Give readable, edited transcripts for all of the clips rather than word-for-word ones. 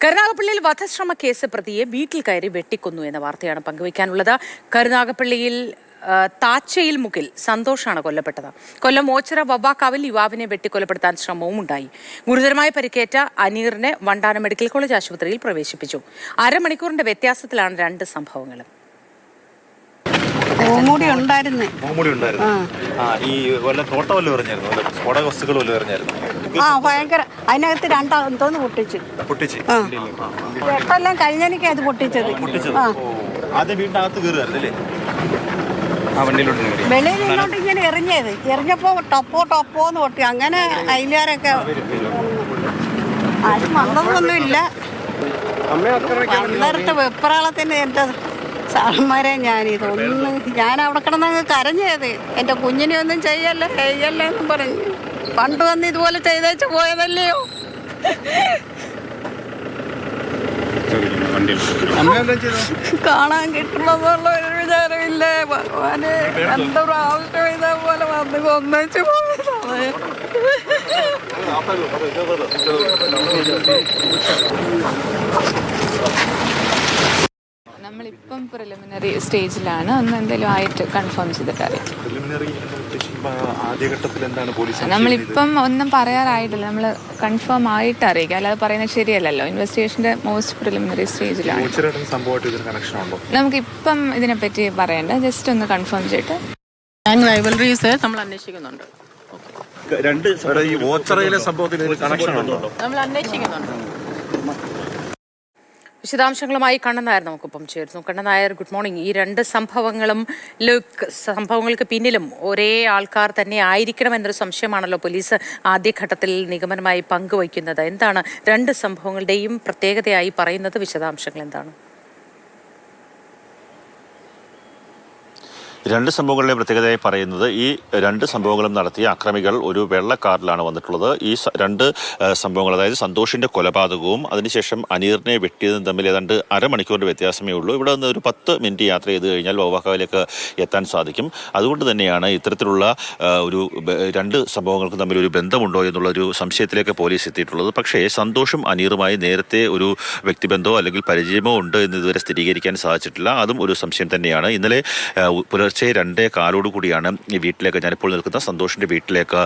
കരുനാഗപ്പള്ളിയിൽ വധശ്രമ case പ്രതിയെ വീട്ടിൽ കയറി വെട്ടിക്കൊന്നു എന്ന വാർത്തയാണ് പങ്കുവയ്ക്കാനുള്ളത്. കരുനാഗപ്പള്ളിയിൽ താച്ചയിൽ മുക്കിൽ സന്തോഷാണ് കൊല്ലപ്പെട്ടത്. കൊല്ലം ഓച്ചിറ വവ്വാക്കാവിൽ യുവാവിനെ വെട്ടിക്കൊലപ്പെടുത്താൻ ശ്രമവും ഉണ്ടായി. ഗുരുതരമായി പരിക്കേറ്റ അനീറിനെ വണ്ടാനം മെഡിക്കൽ കോളേജ് ആശുപത്രിയിൽ പ്രവേശിപ്പിച്ചു. അരമണിക്കൂറിന്റെ വ്യത്യാസത്തിലാണ് രണ്ട് സംഭവങ്ങളും. ഭയങ്കര അതിനകത്ത് രണ്ടാമത്തോന്ന് പൊട്ടിച്ചു വെട്ടെല്ലാം കഴിഞ്ഞെനിക്ക് അത് പൊട്ടിച്ചത്. വെളിയിൽ നിന്നോട്ട് ഇങ്ങനെ എറിഞ്ഞപ്പോ ടപ്പോന്ന് പൊട്ടി. അങ്ങനെ അയലുകാരൊക്കെ ആരും വന്നതൊന്നുമില്ല. അന്നേരത്തെ വെപ്രാളത്തിന് എൻ്റെ സാറന്മാരെ ഞാൻ അവിടെ കിടന്നങ്ങ് കരഞ്ഞത്. എൻ്റെ കുഞ്ഞിനെ ഒന്നും ചെയ്യല്ലേ എന്നും പറഞ്ഞു. പണ്ട് വന്ന് ഇതുപോലെ ചെയ്തേച്ച് പോയതല്ലയോ. കാണാൻ കിട്ടണമെന്നുള്ള ഒരു വിചാരമില്ലേ. ഭഗവാനെ എന്തൊരു ആവശ്യം ഇതേ പോലെ വന്ന് ഒന്നിച്ച് പോയതാണ്. നമ്മളിപ്പം പ്രിലിമിനറി സ്റ്റേജിലാണ്. ഒന്ന് എന്തെങ്കിലും ആയിട്ട് കൺഫേം ചെയ്തിട്ടറിയാം. നമ്മളിപ്പം ഒന്നും പറയാറായിട്ടില്ല. നമ്മൾ കൺഫേം ആയിട്ട് അറിയിക്കാം, അല്ലാതെ പറയുന്നത് ശരിയല്ലല്ലോ. ഇൻവെസ്റ്റിഗേഷന്റെ മോസ്റ്റ് പ്രിലിമിനറി സ്റ്റേജിലാണ്. നമുക്കിപ്പം ഇതിനെപ്പറ്റി പറയണ്ട, ജസ്റ്റ് ഒന്ന് കൺഫേം ചെയ്തിട്ട് നമ്മൾ അന്വേഷിക്കുന്നുണ്ട്. നമ്മൾ അന്വേഷിക്കുന്നുണ്ട്. വിശദാംശങ്ങളുമായി കണ്ണൻ നായർ നമുക്കിപ്പം ചേരുന്നു. Kannan Nair, good morning. ഈ രണ്ട് സംഭവങ്ങൾക്ക് പിന്നിലും ഒരേ ആൾക്കാർ തന്നെ ആയിരിക്കണം എന്നൊരു സംശയമാണല്ലോ പോലീസ് ആദ്യഘട്ടത്തിൽ നിഗമനമായി പങ്കുവയ്ക്കുന്നത്. എന്താണ് രണ്ട് സംഭവങ്ങളുടെയും പ്രത്യേകതയായി പറയുന്നത്? വിശദാംശങ്ങൾ എന്താണ്? രണ്ട് സംഭവങ്ങളുടെ പ്രത്യേകതയായി പറയുന്നത്, ഈ രണ്ട് സംഭവങ്ങളും നടത്തിയ അക്രമികൾ ഒരു വെള്ള കാറിലാണ് വന്നിട്ടുള്ളത്. ഈ രണ്ട് സംഭവങ്ങൾ, അതായത് സന്തോഷിന്റെ കൊലപാതകവും അതിനുശേഷം അനീറിനെ വെട്ടിയതും തമ്മിൽ ഏതാണ്ട് അരമണിക്കൂറിന്റെ വ്യത്യാസമേ ഉള്ളൂ. ഇവിടെ നിന്ന് ഒരു 10 മിനിറ്റ് യാത്ര ചെയ്ത് കഴിഞ്ഞാൽ വവ്വാക്കാവിലേക്ക് എത്താൻ സാധിക്കും. അതുകൊണ്ട് തന്നെയാണ് ഇത്തരത്തിലുള്ള ഒരു രണ്ട് സംഭവങ്ങൾക്കും തമ്മിൽ ഒരു ബന്ധമുണ്ടോ എന്നുള്ളൊരു സംശയത്തിലേക്ക് പോലീസ് എത്തിയിട്ടുള്ളത്. പക്ഷേ സന്തോഷും അനീറുമായി നേരത്തെ ഒരു വ്യക്തിബന്ധമോ അല്ലെങ്കിൽ പരിചയമോ ഉണ്ട് എന്ന് ഇതുവരെ സ്ഥിരീകരിക്കാൻ സാധിച്ചിട്ടില്ല. അതും ഒരു സംശയം തന്നെയാണ്. ഇന്നലെ പുലർച്ചെ 2:15 കൂടിയാണ് ഈ വീട്ടിലേക്ക്, ഞാനിപ്പോൾ നിൽക്കുന്ന സന്തോഷിന്റെ വീട്ടിലേക്ക്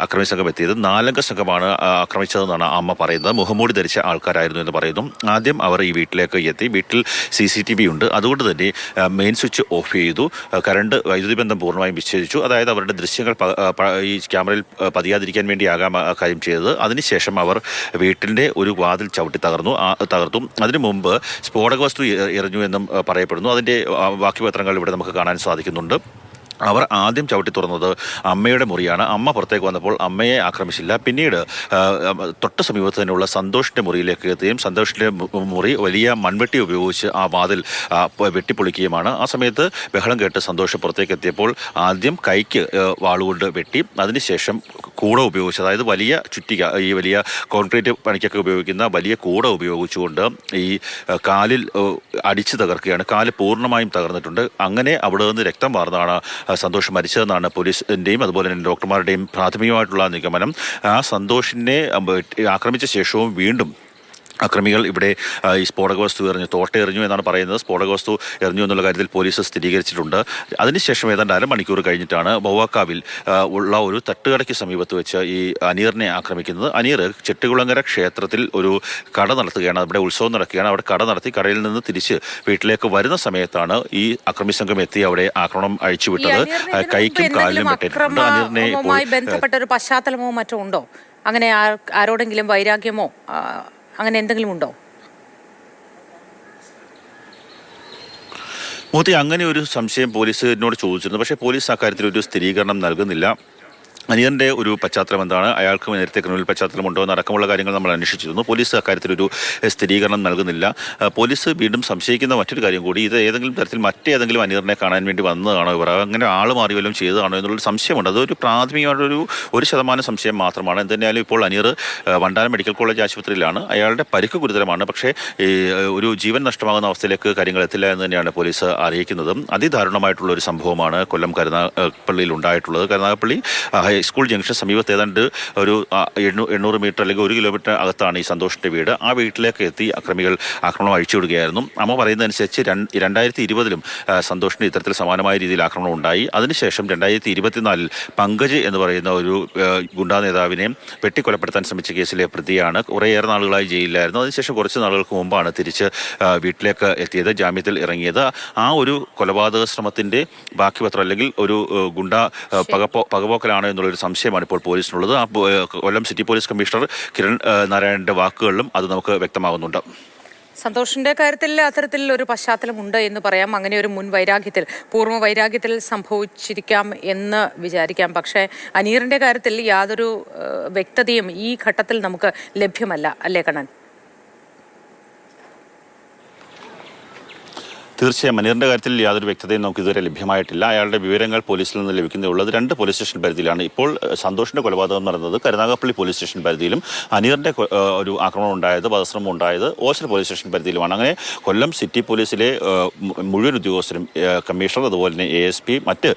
അക്രമി സംഘം എത്തിയത്. 4 അംഗ സംഘമാണ് ആക്രമിച്ചതെന്നാണ് അമ്മ പറയുന്നത്. മുഖംമൂടി ധരിച്ച ആൾക്കാരായിരുന്നു എന്ന് പറയുന്നു. ആദ്യം അവർ ഈ വീട്ടിലേക്ക് എത്തി. വീട്ടിൽ CCTV ഉണ്ട്. അതുകൊണ്ട് തന്നെ മെയിൻ സ്വിച്ച് ഓഫ് ചെയ്തു. വൈദ്യുതി ബന്ധം പൂർണ്ണമായും വിച്ഛേദിച്ചു. അതായത് അവരുടെ ദൃശ്യങ്ങൾ ഈ ക്യാമറയിൽ പതിയാതിരിക്കാൻ വേണ്ടിയാകാം കാര്യം ചെയ്തത്. അതിനുശേഷം അവർ വീട്ടിൻ്റെ ഒരു വാതിൽ ചവിട്ടി തകർത്തു. അതിനു മുമ്പ് സ്ഫോടക വസ്തു എറിഞ്ഞു എന്നും പറയപ്പെടുന്നു. അതിൻ്റെ ബാക്കി പത്രങ്ങൾ ഇവിടെ നമുക്ക് കാണാൻ സാധിക്കുന്നുണ്ട്. അവർ ആദ്യം ചവിട്ടി തുറന്നത് അമ്മയുടെ മുറിയാണ്. അമ്മ പുറത്തേക്ക് വന്നപ്പോൾ അമ്മയെ ആക്രമിച്ചില്ല. പിന്നീട് തൊട്ട് സമീപത്ത് തന്നെയുള്ള സന്തോഷിൻ്റെ മുറിയിലേക്ക് എത്തുകയും സന്തോഷിൻ്റെ മുറി വലിയ മൺവെട്ടി ഉപയോഗിച്ച് ആ വാതിൽ വെട്ടിപ്പൊളിക്കുകയുമാണ്. ആ സമയത്ത് ബഹളം കേട്ട് സന്തോഷ് പുറത്തേക്ക് എത്തിയപ്പോൾ ആദ്യം കൈക്ക് വാളുകൊണ്ട് വെട്ടി. അതിനുശേഷം കൂട ഉപയോഗിച്ച്, അതായത് വലിയ ചുറ്റിക, ഈ വലിയ കോൺക്രീറ്റ് പണിക്കൊക്കെ ഉപയോഗിക്കുന്ന വലിയ കൂട ഉപയോഗിച്ചുകൊണ്ട് ഈ കാലിൽ അടിച്ചു തകർക്കുകയാണ്. കാല് പൂർണ്ണമായും തകർന്നിട്ടുണ്ട്. അങ്ങനെ അവിടെ നിന്ന് രക്തം വാർന്നാണ് സന്തോഷ് മരിച്ചതെന്നാണ് പോലീസിൻ്റെയും അതുപോലെ തന്നെ ഡോക്ടർമാരുടെയും പ്രാഥമികമായിട്ടുള്ള നിഗമനം. ആ സന്തോഷിനെ ആക്രമിച്ച ശേഷവും വീണ്ടും അക്രമികൾ ഇവിടെ ഈ സ്ഫോടക വസ്തു തോട്ടെറിഞ്ഞു എന്നാണ് പറയുന്നത്. സ്ഫോടക വസ്തു എറിഞ്ഞു എന്നുള്ള കാര്യത്തിൽ പോലീസ് സ്ഥിരീകരിച്ചിട്ടുണ്ട്. അതിനുശേഷം ഏതാണ്ട് അരമണിക്കൂർ കഴിഞ്ഞിട്ടാണ് വവ്വാക്കാവിൽ ഉള്ള ഒരു തട്ടുകടയ്ക്ക് സമീപത്ത് വെച്ച് ഈ അനീറിനെ ആക്രമിക്കുന്നത്. അനീർ ചെട്ടികുളങ്ങര ക്ഷേത്രത്തിൽ ഒരു കട നടത്തുകയാണ്. അവിടെ ഉത്സവം നടക്കുകയാണ്. അവിടെ കട നടത്തി കടയിൽ നിന്ന് തിരിച്ച് വീട്ടിലേക്ക് വരുന്ന സമയത്താണ് ഈ അക്രമി സംഘം എത്തി അവിടെ ആക്രമണം അഴിച്ചുവിട്ടത്. കൈക്കും കാലിലും വെട്ടിയിട്ടുണ്ട്. അനീറിനെ ബന്ധപ്പെട്ട ഒരു പശ്ചാത്തലമോ മറ്റോ ഉണ്ടോ? അങ്ങനെ ആരോടെങ്കിലും വൈരാഗ്യമോ അങ്ങനെ എന്തെങ്കിലും ഉണ്ടോ? മോത്തി, അങ്ങനെ ഒരു സംശയം പോലീസിനോട് ചോദിച്ചിരുന്നു. പക്ഷേ പോലീസ് അക്കാര്യത്തിൽ ഒരു സ്ഥിരീകരണം നൽകുന്നില്ല. അനീറിൻ്റെ ഒരു പശ്ചാത്തലം എന്താണ്, അയാൾക്ക് നേരത്തെ ക്രിമിനൽ പശ്ചാത്തലമുണ്ടോ എന്നടക്കമുള്ള കാര്യങ്ങൾ നമ്മൾ അന്വേഷിച്ചിരുന്നു. പോലീസ് അക്കാര്യത്തിലൊരു സ്ഥിരീകരണം നൽകുന്നില്ല. പോലീസ് വീണ്ടും സംശയിക്കുന്ന മറ്റൊരു കാര്യം കൂടി, ഇത് ഏതെങ്കിലും തരത്തിൽ മറ്റേതെങ്കിലും അനീറിനെ കാണാൻ വേണ്ടി വന്നതാണോ, ഇവർ അങ്ങനെ ആൾ മാറി വല്ലതും ചെയ്തതാണോ എന്നുള്ളൊരു സംശയമുണ്ട്. അതൊരു പ്രാഥമികമായിട്ടൊരു 1% സംശയം മാത്രമാണ്. എന്തായാലും ഇപ്പോൾ അനീർ വണ്ടാനം മെഡിക്കൽ കോളേജ് ആശുപത്രിയിലാണ്. അയാളുടെ പരിക്ക് ഗുരുതരമാണ്. പക്ഷേ ഒരു ജീവൻ നഷ്ടമാകുന്ന അവസ്ഥയിലേക്ക് കാര്യങ്ങൾ എത്തില്ല എന്ന് തന്നെയാണ് പോലീസ് അറിയിക്കുന്നത്. അതിദാരുണമായിട്ടുള്ളൊരു സംഭവമാണ് കൊല്ലം കരുനാഗപ്പള്ളിയിൽ ഉണ്ടായിട്ടുള്ളത്. കരുനാഗപ്പള്ളി സ്കൂൾ ജംഗ്ഷൻ സമീപത്ത് ഏതാണ്ട് ഒരു 800 മീറ്റർ അല്ലെങ്കിൽ 1 കിലോമീറ്റർ അകത്താണ് ഈ സന്തോഷിൻ്റെ വീട്. ആ വീട്ടിലേക്ക് എത്തി അക്രമികൾ ആക്രമണം അഴിച്ചുവിടുകയായിരുന്നു. അമ്മ പറയുന്നതനുസരിച്ച് 2020-ലും സന്തോഷിന് ഇത്തരത്തിൽ സമാനമായ രീതിയിൽ ആക്രമണം ഉണ്ടായി. അതിനുശേഷം 2024-ൽ പങ്കജ് എന്ന് പറയുന്ന ഒരു ഗുണ്ടാ നേതാവിനെ വെട്ടിക്കൊലപ്പെടുത്താൻ ശ്രമിച്ച കേസിലെ പ്രതിയാണ്. കുറേയേറെ നാളുകളായി ജയിലിലായിരുന്നു. അതിനുശേഷം കുറച്ച് നാളുകൾക്ക് മുമ്പാണ് തിരിച്ച് വീട്ടിലേക്ക് എത്തിയത്, ജാമ്യത്തിൽ ഇറങ്ങിയത്. ആ ഒരു കൊലപാതക ശ്രമത്തിൻ്റെ ബാക്കി പത്രം അല്ലെങ്കിൽ ഒരു ഗുണ്ടാ പകപോക്കലാണ് എന്നുള്ളൊരു സംശയമാണ് ഇപ്പോൾ പോലീസിനുള്ളത്. ആ കൊല്ലം സിറ്റി പോലീസ് കമ്മീഷണർ കിരൺ നാരായണന്റെ വാക്കുകളിലും അത് നമുക്ക് വ്യക്തമാകുന്നുണ്ട്. സന്തോഷിന്റെ കാര്യത്തിൽ അത്തരത്തിൽ ഒരു പശ്ചാത്തലമുണ്ട് എന്ന് പറയാം. അങ്ങനെ ഒരു മുൻ വൈരാഗ്യത്തിൽ, പൂർവ്വ വൈരാഗ്യത്തിൽ സംഭവിച്ചിരിക്കാം എന്ന് വിചാരിക്കാം. പക്ഷേ അനീറിന്റെ കാര്യത്തിൽ യാതൊരു വ്യക്തതയും ഈ ഘട്ടത്തിൽ നമുക്ക് ലഭ്യമല്ല, അല്ലേ കണ്ണൻ? തീർച്ചയായും അനീറിന്റെ കാര്യത്തിൽ യാതൊരു വ്യക്തതയും നമുക്ക് ഇതുവരെ ലഭ്യമായിട്ടില്ല. അയാളുടെ വിവരങ്ങൾ പോലീസിൽ നിന്ന് ലഭിക്കുന്നതുള്ളത് 2 പോലീസ് സ്റ്റേഷൻ പരിധിയിലാണ്. ഇപ്പോൾ സന്തോഷിന്റെ കൊലപാതകം നടന്നത് കരുനാഗപ്പള്ളി പോലീസ് സ്റ്റേഷൻ പരിധിയിലും അനീറിന്റെ ഒരു ആക്രമണം ഉണ്ടായത്, വധശ്രമം ഉണ്ടായത് ഓച്ചിറ പോലീസ് സ്റ്റേഷൻ പരിധിയിലുമാണ്. അങ്ങനെ കൊല്ലം സിറ്റി പോലീസിലെ മുഴുവൻ ഉദ്യോഗസ്ഥരും, കമ്മീഷണർ, അതുപോലെ തന്നെ ASP, മറ്റ്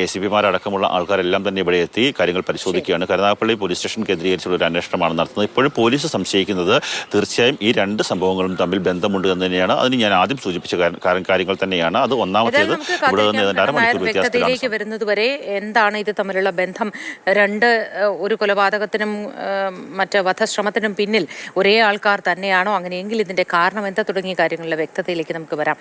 ACPമാരടക്കമുള്ള ആൾക്കാരെല്ലാം തന്നെ ഇവിടെ എത്തി കാര്യങ്ങൾ പരിശോധിക്കുകയാണ്. കരുനാഗപ്പള്ളി പോലീസ് സ്റ്റേഷൻ കേന്ദ്രീകരിച്ചുള്ള ഒരു അന്വേഷണമാണ് നടത്തുന്നത്. ഇപ്പോഴും പോലീസ് സംശയിക്കുന്നത് തീർച്ചയായും ഈ 2 സംഭവങ്ങളും തമ്മിൽ ബന്ധമുണ്ട് എന്ന് തന്നെയാണ്. അതിന് ഞാൻ ആദ്യം സൂചിപ്പിച്ച കാര്യങ്ങൾ തന്നെയാണ്. അത് ഒന്നാമത്തേത് ഇവിടെ നിന്ന് 2.5 മണിക്കൂർ വ്യക്തതയിലേക്ക് വരുന്നതുവരെ എന്താണ് ഇത് തമ്മിലുള്ള ബന്ധം? ഒരു കൊലപാതകത്തിനും മറ്റ് വധശ്രമത്തിനും പിന്നിൽ ഒരേ ആൾക്കാർ തന്നെയാണോ? അങ്ങനെയെങ്കിൽ ഇതിന്റെ കാരണം എന്താ തുടങ്ങിയ കാര്യങ്ങളിലെ വ്യക്തതയിലേക്ക് നമുക്ക് വരാം.